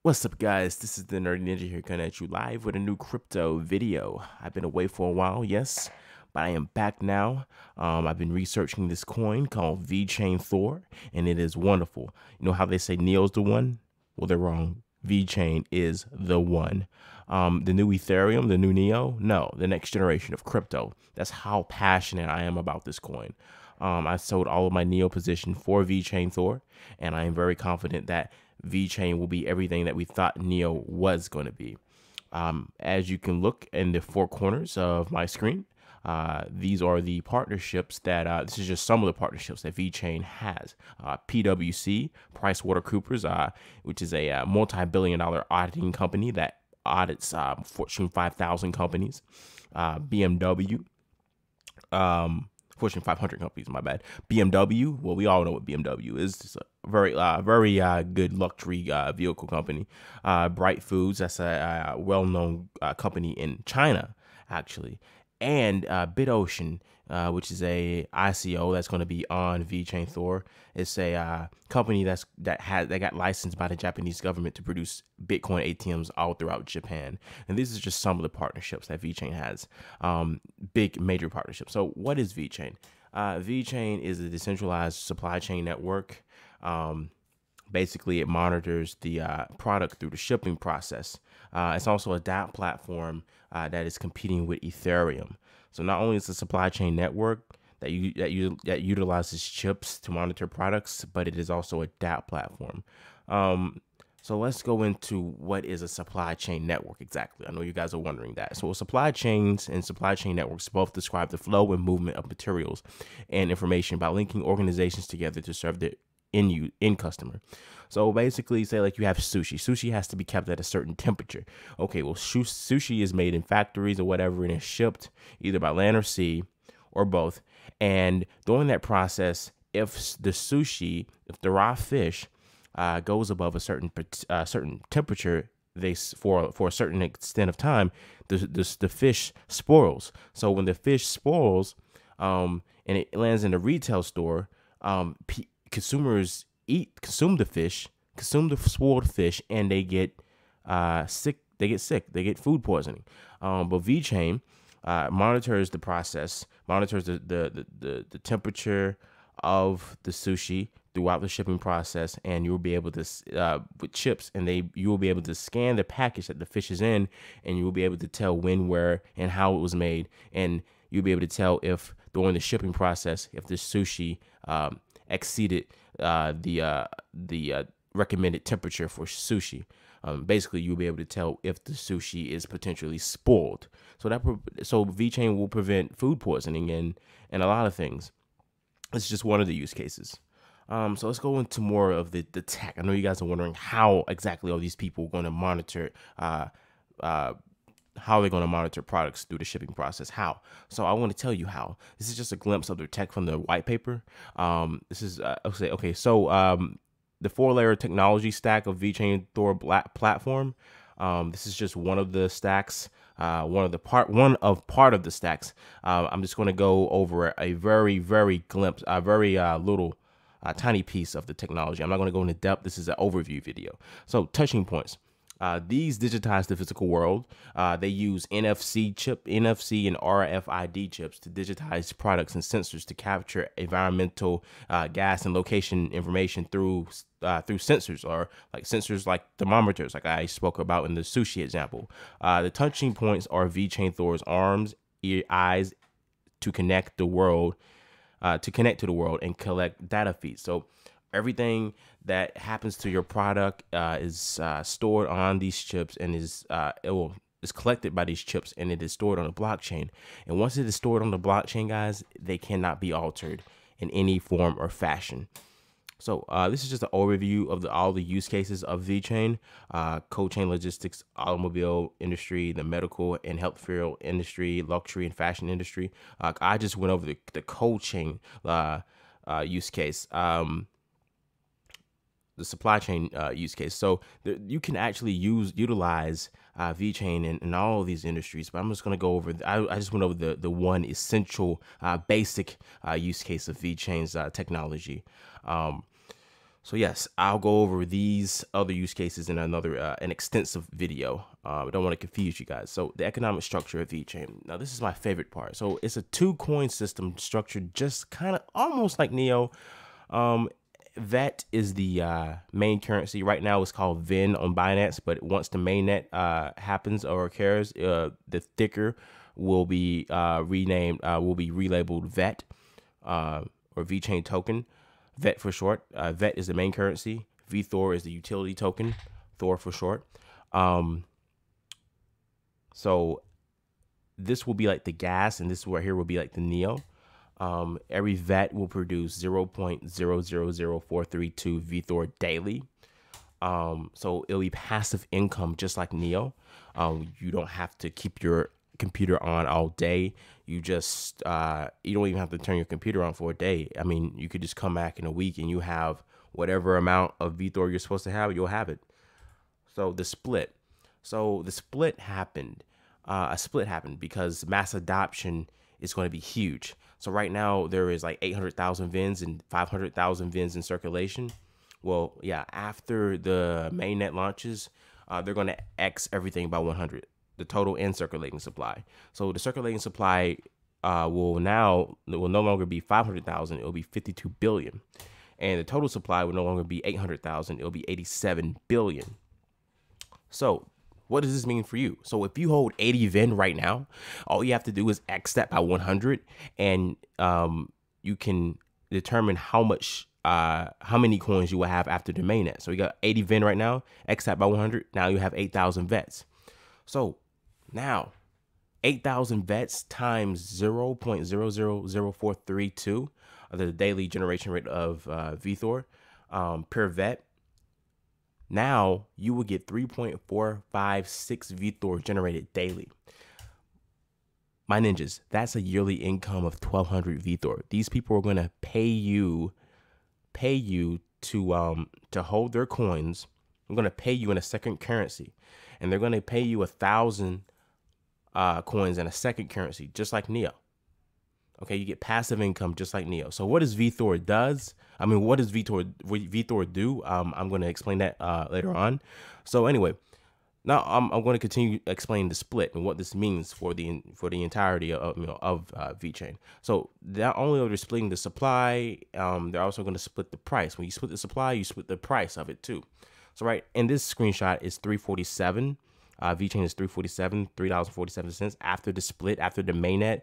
What's up, guys? This is the Nerdy Ninja here, coming at you live with a new crypto video. I've been away for a while, yes, but I am back now. I've been researching this coin called Vechain Thor, and it is wonderful. You know how they say Neo's the one? Well, they're wrong. Vechain is the one. The new Ethereum, the new Neo? No, the next generation of crypto. That's how passionate I am about this coin. I sold all of my Neo position for Vechain Thor, and I am very confident that Vechain will be everything that we thought Neo was going to be. As you can look in the four corners of my screen, these are the partnerships that, this is just some of the partnerships that Vechain has. PwC, PricewaterhouseCoopers, which is a multi-billion-dollar auditing company that audits Fortune 5,000 companies. BMW, Fortune 500 companies, my bad. BMW, well, we all know what BMW is. It's a very good luxury vehicle company. Bright Foods, that's a well-known company in China, actually. And BitOcean, which is a ICO that's going to be on Vechain Thor. It's a company that got licensed by the Japanese government to produce Bitcoin ATMs all throughout Japan. And these are just some of the partnerships that Vechain has, big major partnerships. So what is Vechain? Vechain is a decentralized supply chain network. Basically, it monitors the product through the shipping process. It's also a DApp platform that is competing with Ethereum. So not only is it a supply chain network that utilizes chips to monitor products, but it is also a DApp platform. So let's go into what is a supply chain network exactly. I know you guys are wondering that. So supply chains and supply chain networks both describe the flow and movement of materials and information by linking organizations together to serve the end customer. So basically, say like you have sushi. Sushi has to be kept at a certain temperature. Okay, well, sushi is made in factories or whatever, and is shipped either by land or sea or both. And during that process, if the raw fish goes above a certain temperature, for a certain extent of time, the fish spoils. So when the fish spoils, and it lands in a retail store, consumers consume the spoiled fish, and they get sick. They get food poisoning. But Vechain monitors the process, monitors the temperature of the sushi throughout the shipping process, and you'll be able to with chips, and you will be able to scan the package that the fish is in, and you will be able to tell when, where, and how it was made, and you'll be able to tell if during the shipping process if the sushi exceeded the recommended temperature for sushi. Basically, you'll be able to tell if the sushi is potentially spoiled. So Vechain will prevent food poisoning and a lot of things. It's just one of the use cases. So let's go into more of the tech. I know you guys are wondering how exactly are these people going to monitor how they're going to monitor products through the shipping process. How? So I want to tell you how. This is just a glimpse of their tech from the white paper. This is okay. So the 4-layer technology stack of Vechain Thor platform. This is just one of the stacks. One of the stacks. I'm just going to go over a very little tiny piece of the technology. I'm not going to go into depth. This is an overview video. So touching points. These digitize the physical world. They use NFC and RFID chips to digitize products and sensors to capture environmental, gas, and location information through sensors, or sensors like thermometers, like I spoke about in the sushi example. The touching points are Vechain Thor's arms, eyes to connect to the world and collect data feeds. So everything that happens to your product is stored on these chips, and is collected by these chips, and it is stored on a blockchain. And once it is stored on the blockchain, guys, they cannot be altered in any form or fashion. So this is just an overview of all the use cases of Vechain: cold chain logistics, automobile industry, the medical and healthcare industry, luxury and fashion industry. I just went over the cold chain use case. The supply chain use case. So you can actually utilize Vechain in all of these industries, but I'm just going to go over, I just went over the one essential basic use case of Vechain's technology. So yes, I'll go over these other use cases in another an extensive video. I don't want to confuse you guys. So the economic structure of Vechain. Now this is my favorite part. So it's a 2-coin system structured just kind of almost like Neo. VET is the main currency. Right now it's called VIN on Binance, but once the mainnet happens or occurs, the ticker will be renamed, will be relabeled VET or Vechain token. VET for short. VET is the main currency. VTHOR is the utility token. Thor for short. So this will be like the gas, and this right here will be like the Neo. Every VET will produce 0.000432 VTHOR daily. So it'll be passive income just like Neo. You don't have to keep your computer on all day. You just you don't even have to turn your computer on for a day. I mean, you could just come back in a week and you have whatever amount of VTHOR you're supposed to have, you'll have it. So the split. So the split happened. A split happened because mass adoption is going to be huge. So right now there is like 800,000 VINs and 500,000 VINs in circulation. Well, yeah, after the mainnet launches, they're going to X everything by 100. The total and circulating supply. So the circulating supply will no longer be 500,000. It will be 52 billion. And the total supply will no longer be 800,000. It will be 87 billion. So what does this mean for you? So if you hold 80 VIN right now, all you have to do is X that by 100, and you can determine how many coins you will have after the mainnet. So you got 80 VIN right now, X that by 100. Now you have 8,000 VETs. So now 8,000 VETs times 0.000432, the daily generation rate of VTHOR per VET. Now you will get 3.456 VTHOR generated daily. My ninjas, that's a yearly income of 1,200 VTHOR. These people are going to pay you to hold their coins. I'm going to pay you in a second currency, and they're going to pay you 1,000 coins in a second currency, just like Neo. Okay, you get passive income just like Neo. So what does VTHOR does? I mean, what does VTHOR do? I'm going to explain that later on. So anyway, now I'm going to continue explaining the split and what this means for the entirety of Vechain. So not only are they splitting the supply, they're also going to split the price. When you split the supply, you split the price of it too. So right, and this screenshot is 347. Vechain is $3.47 after the split, after the mainnet.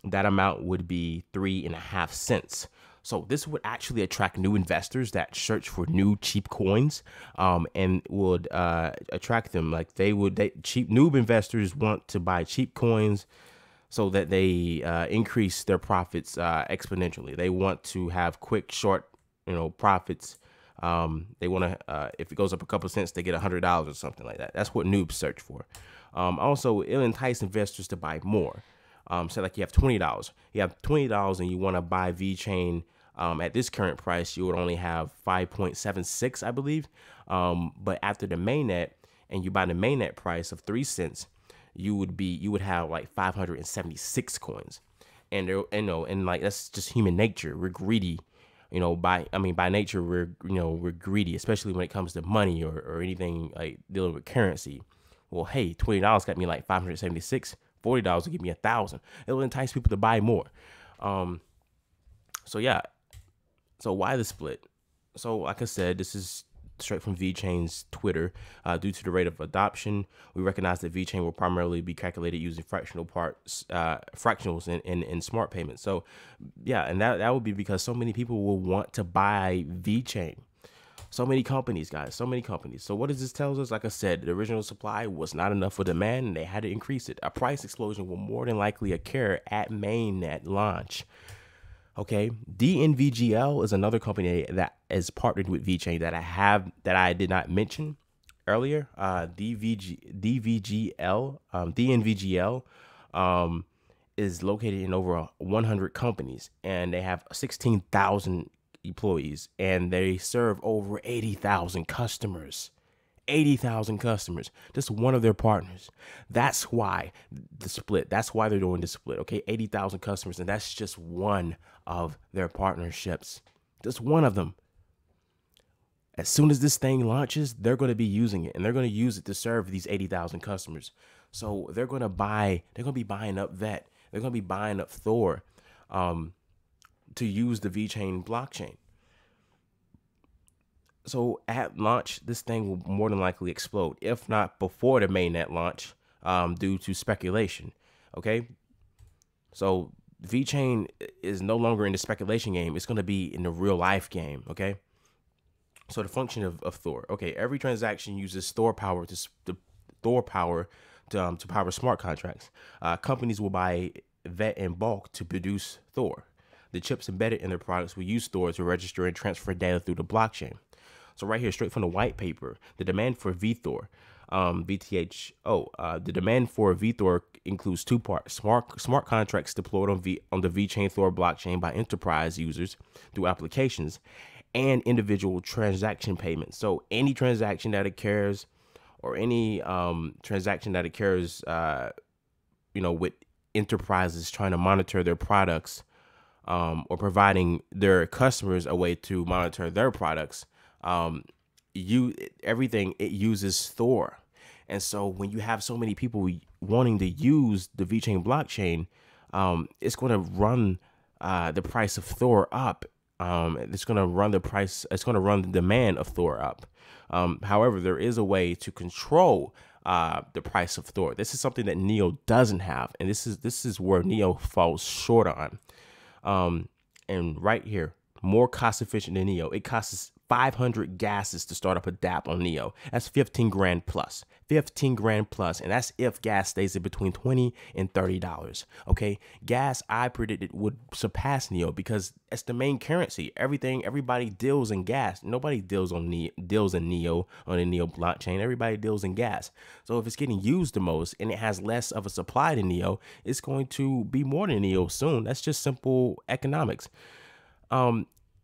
That amount would be 3.5 cents. So this would actually attract new investors that search for new cheap coins, and would attract them. Like cheap noob investors want to buy cheap coins so that they increase their profits exponentially. They want to have quick, short, profits. They want to, if it goes up a couple cents, they get $100 or something like that. That's what noobs search for. Also, it'll entice investors to buy more. So like you have $20. You have $20 and you want to buy Vechain at this current price, you would only have 5.76, I believe. But after the mainnet, and you buy the mainnet price of 3 cents, you would have like 576 coins. And like that's just human nature. We're greedy. By nature, we're greedy, especially when it comes to money or anything like dealing with currency. Well, hey, $20 got me like 576. $40 will give me 1,000. It will entice people to buy more. So yeah. So why the split? So like I said, this is straight from Vechain's Twitter. Due to the rate of adoption, we recognize that Vechain will primarily be calculated using fractionals in smart payments. So yeah, and that would be because so many people will want to buy Vechain. So many companies, guys, so many companies. So what does this tell us? Like I said, the original supply was not enough for demand, and they had to increase it. A price explosion will more than likely occur at mainnet launch. Okay, DNVGL is another company that is partnered with Vechain that I did not mention earlier. DNVGL is located in over 100 companies, and they have 16,000 employees, and they serve over 80,000 customers. 80,000 customers, just one of their partners. That's why the split. That's why they're doing the split. Okay, 80,000 customers, and that's just one of their partnerships. Just one of them. As soon as this thing launches, they're going to be using it, and they're going to use it to serve these 80,000 customers. So they're going to be buying up VET. They're going to be buying up Thor to use the Vechain blockchain. So at launch, this thing will more than likely explode, if not before the mainnet launch, due to speculation. Okay. So Vechain is no longer in the speculation game. It's going to be in the real life game. Okay. So the function of Thor. Okay. Every transaction uses Thor power to power smart contracts. Companies will buy VET in bulk to produce Thor. The chips embedded in their products will use Thor to register and transfer data through the blockchain. So right here, straight from the white paper, the demand for VTHOR, VTHO, the demand for VTHOR includes two parts: smart contracts deployed on the Vechain Thor blockchain by enterprise users through applications, and individual transaction payments. So any transaction that occurs, or any transaction that occurs, with enterprises trying to monitor their products, or providing their customers a way to monitor their products. Everything, it uses Thor. And so when you have so many people wanting to use the Vechain blockchain, it's going to run the price of Thor up. It's going to run the demand of Thor up. However, there is a way to control the price of Thor. This is something that Neo doesn't have, and this is where Neo falls short on. And right here, more cost efficient than Neo. It costs 500 gases to start up a dApp on Neo. That's 15 grand plus. 15 grand plus, and that's if gas stays in between $20 and $30. Okay, gas, I predicted, would surpass Neo because it's the main currency. Everybody deals in gas. Nobody deals in Neo on the Neo blockchain. Everybody deals in gas. So if it's getting used the most and it has less of a supply than Neo, it's going to be more than Neo soon. That's just simple economics.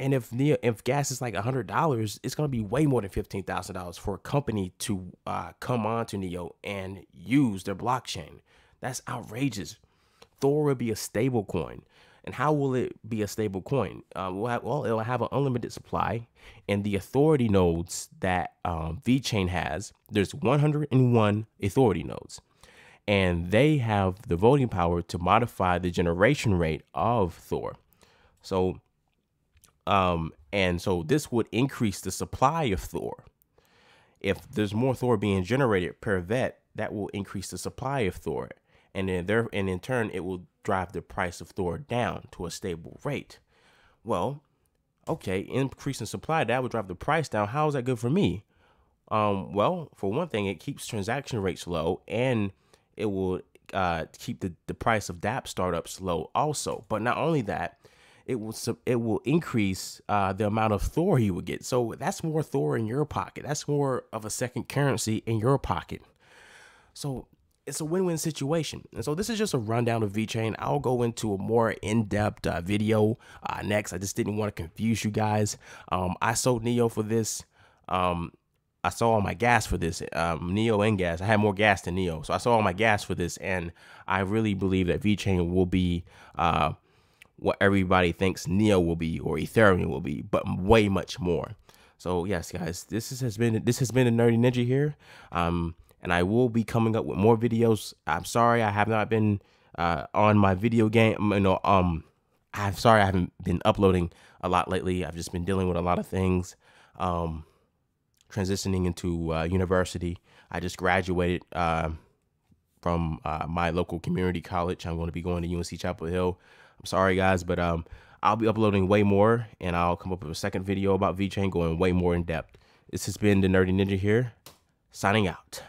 And if gas is like $100, it's going to be way more than $15,000 for a company to come on to Neo and use their blockchain. That's outrageous. Thor will be a stable coin. And how will it be a stable coin? It'll have an unlimited supply. And the authority nodes that Vechain has, there's 101 authority nodes. And they have the voting power to modify the generation rate of Thor. So so this would increase the supply of Thor. If there's more Thor being generated per VET, that will increase the supply of Thor. And in turn, it will drive the price of Thor down to a stable rate. Well, okay, increasing supply, that would drive the price down. How is that good for me? Well, for one thing, it keeps transaction rates low, and it will keep the price of dApp startups low also. But not only that, it will increase the amount of Thor you would get. So that's more Thor in your pocket. That's more of a second currency in your pocket. So it's a win-win situation. And so this is just a rundown of Vechain. I'll go into a more in-depth video next. I just didn't want to confuse you guys. I sold Neo for this. I saw all my gas for this, Neo and gas. I had more gas than Neo. So I saw all my gas for this. And I really believe that Vechain will be what everybody thinks Neo will be or Ethereum will be, but way much more. So yes, guys, this has been the Nerdy Ninja here. And I will be coming up with more videos. I'm sorry I have not been on my video game. I'm sorry I haven't been uploading a lot lately. I've just been dealing with a lot of things. Transitioning into university. I just graduated from my local community college. I'm going to be going to UNC Chapel Hill. I'm sorry, guys, but I'll be uploading way more, and I'll come up with a second video about Vechain going way more in depth. This has been the Nerdy Ninja here, signing out.